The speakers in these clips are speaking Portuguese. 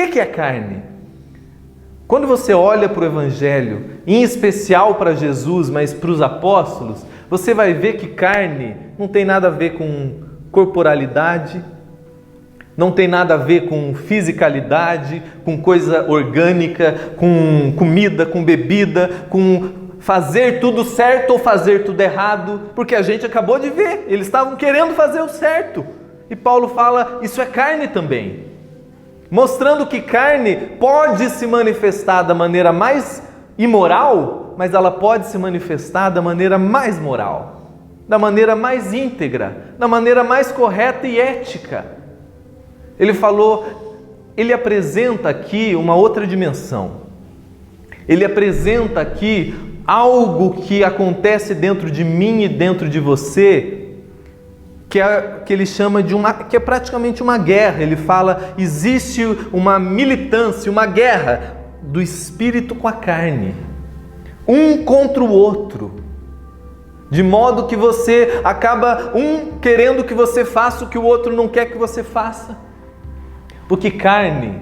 que é carne? Quando você olha para o Evangelho, em especial para Jesus, mas para os apóstolos, você vai ver que carne não tem nada a ver com corporalidade, não tem nada a ver com fisicalidade, com coisa orgânica, com comida, com bebida, com fazer tudo certo ou fazer tudo errado, porque a gente acabou de ver, eles estavam querendo fazer o certo. E Paulo fala, isso é carne também. Mostrando que carne pode se manifestar da maneira mais imoral, mas ela pode se manifestar da maneira mais moral, da maneira mais íntegra, da maneira mais correta e ética. Ele falou, ele apresenta aqui uma outra dimensão. Ele apresenta aqui algo que acontece dentro de mim e dentro de você, que ele chama de que é praticamente uma guerra. Ele fala, existe uma militância, uma guerra do espírito com a carne, um contra o outro, de modo que você acaba querendo que você faça o que o outro não quer que você faça. Porque carne,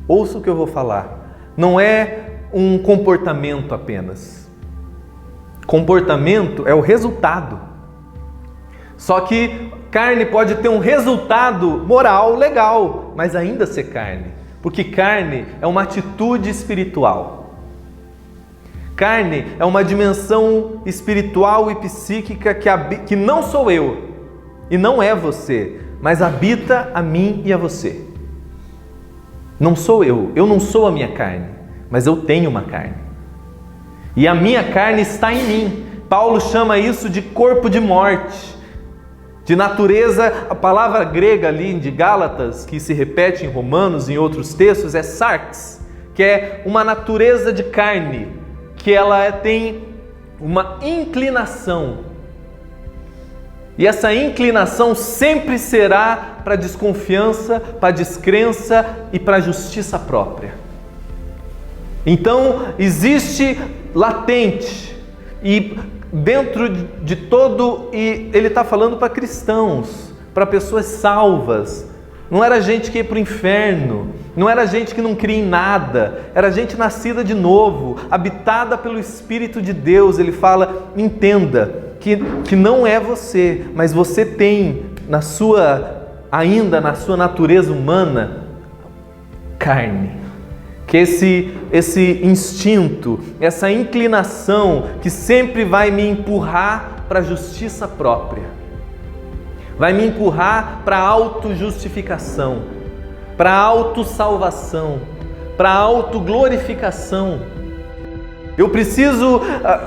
ouça o que eu vou falar, não é um comportamento apenas. Comportamento é o resultado. Só que carne pode ter um resultado moral legal, mas ainda ser carne. Porque carne é uma atitude espiritual. Carne é uma dimensão espiritual e psíquica que não sou eu e não é você, mas habita a mim e a você. Não sou eu não sou a minha carne, mas eu tenho uma carne. E a minha carne está em mim. Paulo chama isso de corpo de morte, de natureza. A palavra grega ali de Gálatas, que se repete em Romanos e em outros textos, é sarx, que é uma natureza de carne, que ela tem uma inclinação. E essa inclinação sempre será para a desconfiança, para a descrença e para a justiça própria. Então, existe latente e dentro de todo, e ele está falando para cristãos, para pessoas salvas. Não era gente que ia para o inferno, não era gente que não cria em nada, era gente nascida de novo, habitada pelo Espírito de Deus. Ele fala, entenda que não é você, mas você tem ainda na sua natureza humana, carne. Que esse instinto, essa inclinação que sempre vai me empurrar para a justiça própria, vai me empurrar para a autojustificação, para a autossalvação, para a autoglorificação. Eu preciso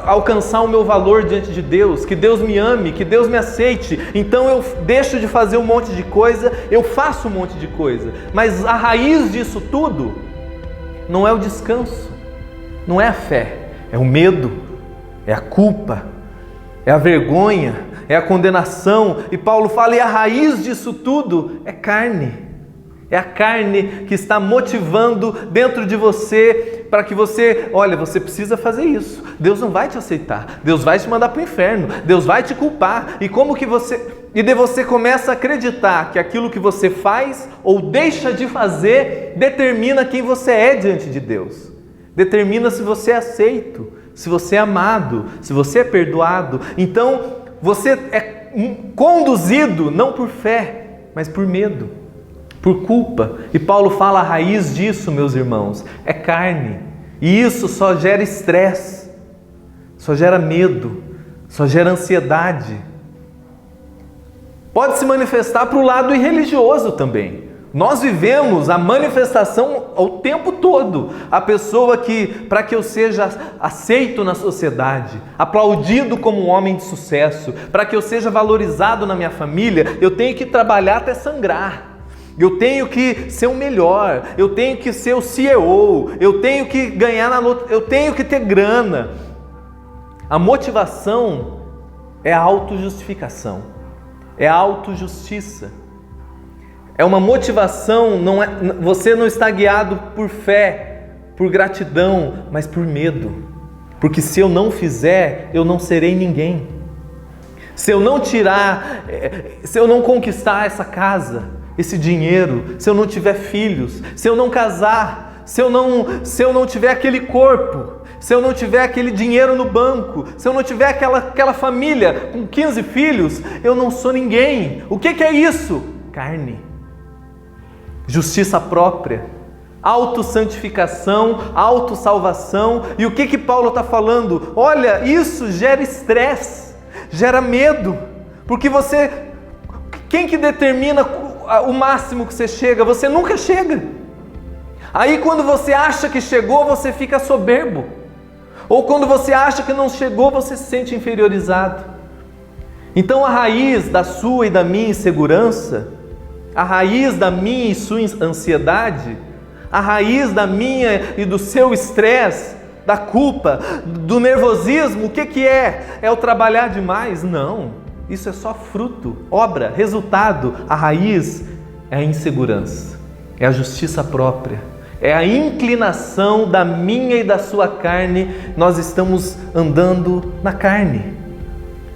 alcançar o meu valor diante de Deus, que Deus me ame, que Deus me aceite. Então eu deixo de fazer um monte de coisa, eu faço um monte de coisa. Mas a raiz disso tudo não é o descanso, não é a fé, é o medo, é a culpa, é a vergonha, é a condenação. E Paulo fala, e a raiz disso tudo é carne. É a carne que está motivando dentro de você para que você, olha, você precisa fazer isso. Deus não vai te aceitar. Deus vai te mandar para o inferno. Deus vai te culpar. E daí você começa a acreditar que aquilo que você faz ou deixa de fazer determina quem você é diante de Deus. Determina se você é aceito, se você é amado, se você é perdoado. Então, você é conduzido não por fé, mas por medo, por culpa. E Paulo fala, a raiz disso, meus irmãos, é carne. E isso só gera estresse, só gera medo, só gera ansiedade. Pode se manifestar para o lado irreligioso também. Nós vivemos a manifestação o tempo todo. A pessoa que, para que eu seja aceito na sociedade, aplaudido como um homem de sucesso, para que eu seja valorizado na minha família, eu tenho que trabalhar até sangrar. Eu tenho que ser o melhor, eu tenho que ser o CEO, eu tenho que ganhar na luta, eu tenho que ter grana. A motivação é a autojustificação, é a autojustiça. É uma motivação, você não está guiado por fé, por gratidão, mas por medo. Porque se eu não fizer, eu não serei ninguém. Se eu não conquistar essa casa, esse dinheiro, se eu não tiver filhos, se eu não casar, se eu não tiver aquele corpo, se eu não tiver aquele dinheiro no banco, se eu não tiver aquela família com 15 filhos, eu não sou ninguém. O que é isso? Carne. Justiça própria, autossantificação, autossalvação. E o que Paulo está falando? Olha, isso gera estresse, gera medo, porque quem que determina o máximo que você chega? Você nunca chega. Aí quando você acha que chegou, você fica soberbo. Ou quando você acha que não chegou, você se sente inferiorizado. Então a raiz da sua e da minha insegurança, a raiz da minha e sua ansiedade, a raiz da minha e do seu estresse, da culpa, do nervosismo, o que é? É o trabalhar demais? Não, isso é só fruto, obra, resultado. A raiz é a insegurança, é a justiça própria. É a inclinação da minha e da sua carne. Nós estamos andando na carne.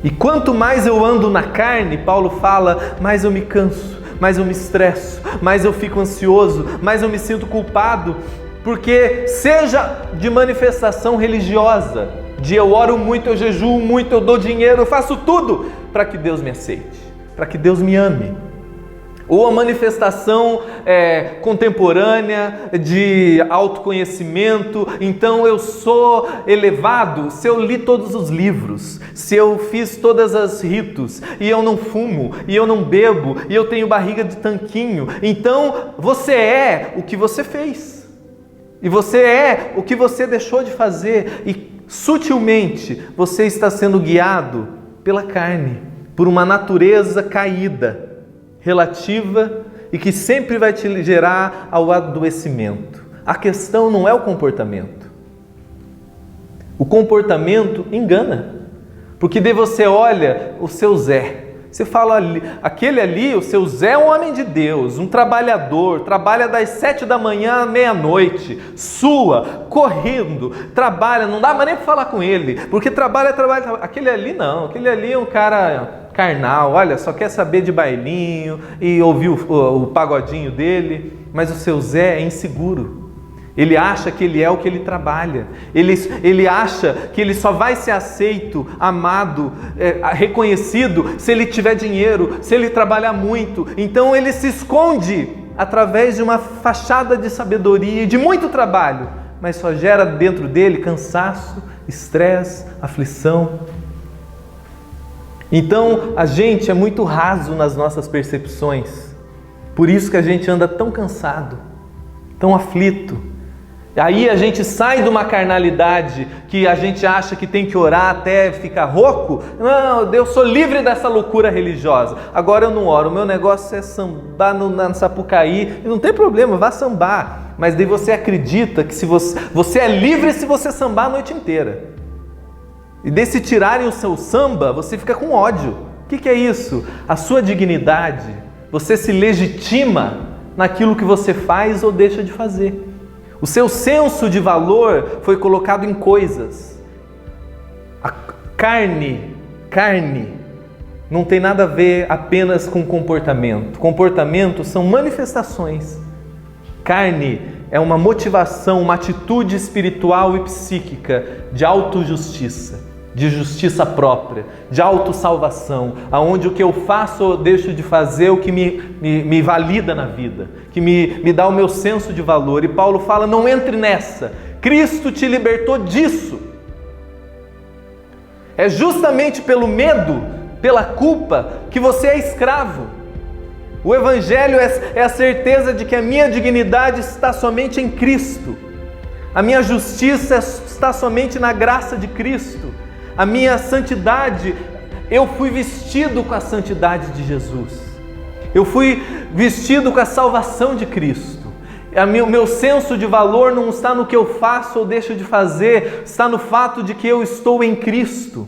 E quanto mais eu ando na carne, Paulo fala, mais eu me canso, mais eu me estresso, mais eu fico ansioso, mais eu me sinto culpado. Porque seja de manifestação religiosa, de eu oro muito, eu jejuo muito, eu dou dinheiro, eu faço tudo para que Deus me aceite, para que Deus me ame. Ou a manifestação contemporânea de autoconhecimento, então eu sou elevado se eu li todos os livros, se eu fiz todos os ritos, e eu não fumo, e eu não bebo, e eu tenho barriga de tanquinho. Então você é o que você fez, e você é o que você deixou de fazer, e sutilmente você está sendo guiado pela carne, por uma natureza caída, relativa e que sempre vai te gerar ao adoecimento. A questão não é o comportamento. O comportamento engana, porque daí você olha o seu Zé, você fala, aquele ali, o seu Zé é um homem de Deus, um trabalhador, trabalha das 7 da manhã à meia-noite, sua, correndo, trabalha, não dá mais nem para falar com ele, porque trabalha. Aquele ali não, aquele ali é um cara carnal, olha, só quer saber de bailinho e ouvir o pagodinho dele. Mas o seu Zé é inseguro. Ele acha que ele é o que ele trabalha. Ele acha que ele só vai ser aceito, amado, reconhecido se ele tiver dinheiro, se ele trabalhar muito. Então ele se esconde através de uma fachada de sabedoria e de muito trabalho, mas só gera dentro dele cansaço, estresse, aflição. Então a gente é muito raso nas nossas percepções. Por isso que a gente anda tão cansado, tão aflito. Aí a gente sai de uma carnalidade que a gente acha que tem que orar até ficar rouco. Não, eu sou livre dessa loucura religiosa. Agora eu não oro, o meu negócio é sambar na Sapucaí. E não tem problema, vá sambar. Mas daí você acredita que se você é livre se você sambar a noite inteira. E daí se tirarem o seu samba, você fica com ódio. O que é isso? A sua dignidade. Você se legitima naquilo que você faz ou deixa de fazer. O seu senso de valor foi colocado em coisas. A carne não tem nada a ver apenas com comportamento. Comportamento são manifestações. Carne é uma motivação, uma atitude espiritual e psíquica de autojustiça, de justiça própria, de autossalvação, aonde o que eu faço ou deixo de fazer é o que me valida na vida, que me dá o meu senso de valor. E Paulo fala, não entre nessa, Cristo te libertou disso. É justamente pelo medo, pela culpa, que você é escravo. O Evangelho é a certeza de que a minha dignidade está somente em Cristo. A minha justiça está somente na graça de Cristo. A minha santidade, eu fui vestido com a santidade de Jesus. Eu fui vestido com a salvação de Cristo. O meu senso de valor não está no que eu faço ou deixo de fazer, está no fato de que eu estou em Cristo.